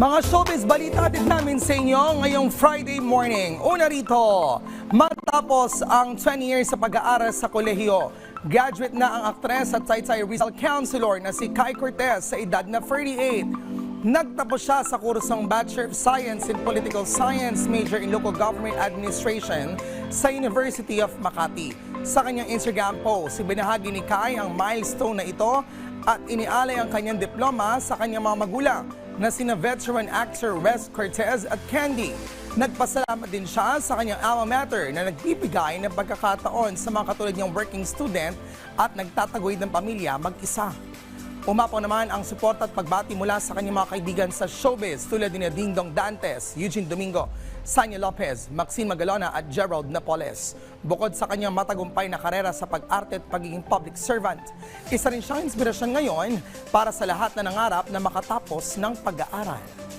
Mga showbiz balita din namin sa inyo ngayong Friday morning. Una rito, matapos ang 20 years sa pag-aaral sa kolehiyo, graduate na ang aktres at Taytay Rizal Councilor na si Kai Cortez sa edad na 38. Nagtapos siya sa kursong Bachelor of Science in Political Science, major in Local Government Administration sa University of Makati. Sa kanyang Instagram post, ibinahagi ni Kai ang milestone na ito at inialay ang kanyang diploma sa kanyang mga magulang na sina veteran actor Wes Cortez at Candy. Nagpasalamat din siya sa kanyang alma mater na nagbibigay ng pagkakataon sa mga katulad niyang working student at nagtataguyod ng pamilya mag-isa. Umapaw naman ang suporta at pagbati mula sa kanyang mga kaibigan sa showbiz tulad ni Ding Dong Dantes, Eugene Domingo, Sanya Lopez, Maxine Magalona at Gerald Napoles. Bukod sa kanyang matagumpay na karera sa pag-arte at pagiging public servant, isa rin siyang inspirasyon ngayon para sa lahat na nangarap na makatapos ng pag-aaral.